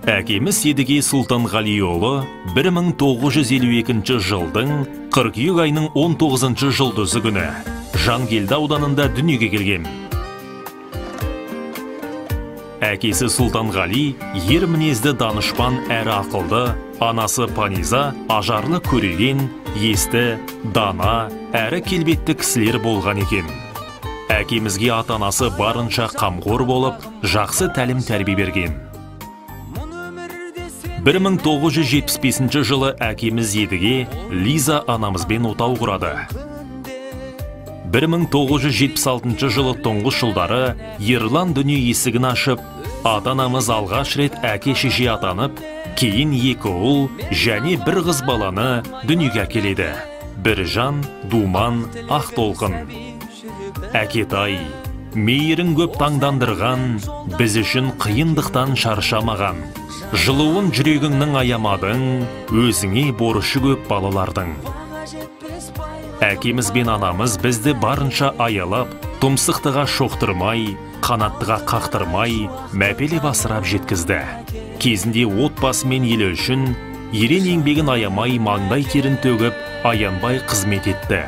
Әкеміз Едіге Сұлтанғалиұлы 1952 жылдың қыркүйек айының 19 жұлдызы күні Жангелді ауданында дүниеге келген. Әкесі Сұлтанғали ер мінезді данышпан әрі ақылды, анасы Паниза ажарлы көреген, есті, дана, әрі келбетті кісілер болған екен. Әкемізге ата-анасы барынша қамқор болып, жақсы тәлім тәрбие берген. 1975 жылы әкеміз Едіге Лиза анамызбен отау құрады. 1976 жылы тұңғыш жылдары Ерлан дүние есігін ашып, ата-анамыз алғаш рет әке-шеше атанып, кейін 2 ұл және 1 қыз баланы дүниеге әкеледі. Біржан, Думан, Ақтолқын. Әкетай, мейірін көп таңдандырған, біз үшін қиындықтан шаршамаған. Жылуын жүрегіңнің аямадың, өзіңе борышы көп балалардың. Әкеміз бен анамыз бізді барынша аялап, тұмсықтыға шоқтырмай, қанаттыға қақтырмай, мәпелеп асырап жеткізді. Кезінде отбасы мен елі үшін ерен еңбегін аямай, маңдай терін төгіп, аянбай қызмет етті.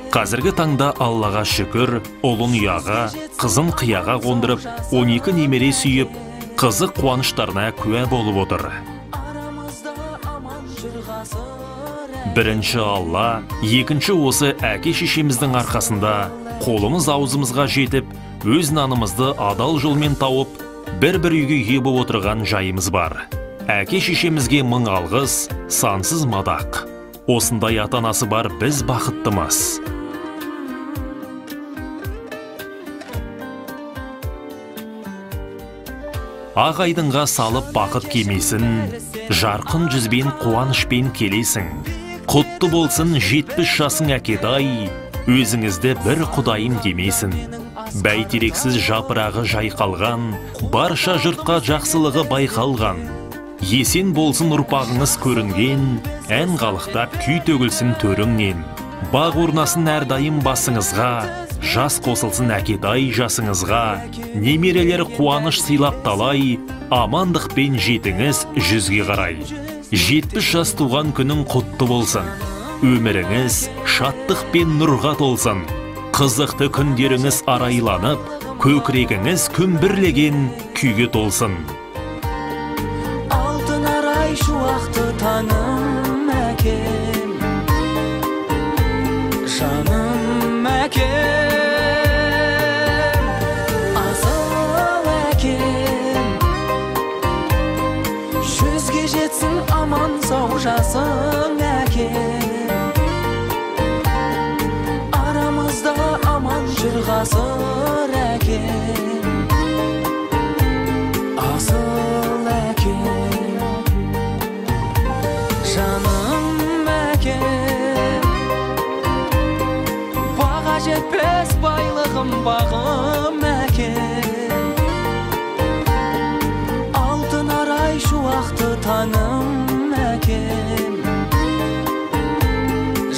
Қазіргі таңда Аллаға шүкір, ұлын ұяға, қызын қияға қондырып, 12 немере сүйіп, қызы қуаныштарына куә болып отыр. Бірінші Алла, екінші осы әке-шешеміздің арқасында қолымыз аузымызға жетіп, өз нанымызды адал жолмен тауып, бір-бір үйге ие болып отырған жайымыз бар. Әке-шешемізге мың алғыс, сансыз мадақ. Осындай ата-анасы бар біз бақыттымыз. Ақ айдынға салып бақыт кемесін, жарқын жүзбен қуанышпен келесің. Құтты болсын 70 жасың әкетай, өзіңізді бір құдайым демесін. Бәйтерексіз жапырағы жайқалған, барша жұртқа жақсылығы байқалған. Есен болсын ұрпағыңыз көрінген, ән қалықтап күй төгілсін төріңнен. Бақ орнасын әрдайым басыңызға, жас қосылсын әкетай жасыңызға. Немерелер қуаныш сыйлап талай, амандықпен жетіңіз 100-ге қарай. 70 жас туған күнің құтты болсын, өміріңіз шаттық пен нұрға толсын. Қызықты күндеріңіз арайланып, көкірегіңіз күмбірлеген күйге толсын. Алтын арай шуақты таңым әкем, жаным әкем, асыл әкем. 100-ге жетсін аман сау жасың әкем, арамызда аман жүр ғасыр әкем, асыл әкем, жаным әкем. Баға жетпес байлығым бағым әкем, алтын арай шуақты таңым әкем,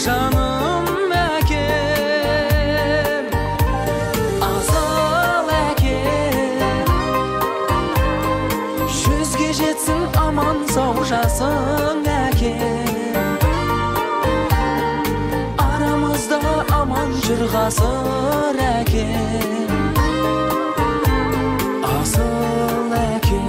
жаным әкем, асыл әкем. 100-ге жетсін аман сау жасың әкем, арамызда аман жүр ғасыр әкем, асыл әкем.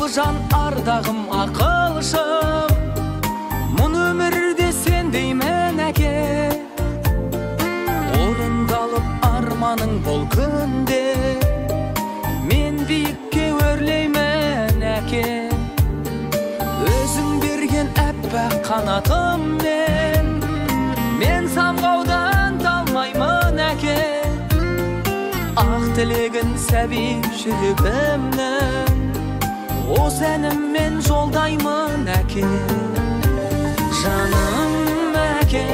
Жан ардағым ақылшым, мұн өмірде сендеймен әке. Орындалып арманың бұл күнде, мен биікке өрлеймен әке. Өзің берген әппақ қанатыммен, тілегін сәби жүрегімнің, осы әніммен жолдаймын әке. Жаным әке,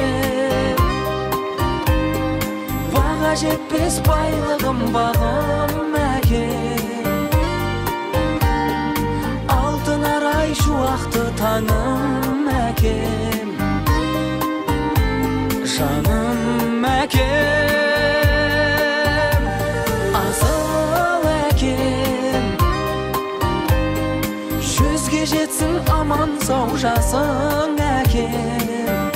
баға жетпес байлығым бағым әке. Алтын арай шуақты таңым әкем. Жаным әкем, асыл әкем. Жүзге жетсін аман сау жасың әкем.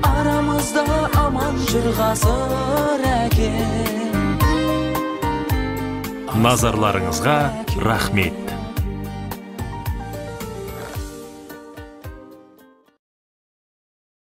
Арамызда аман жүр ғасыр әкем. Назарларыңызға рахмет.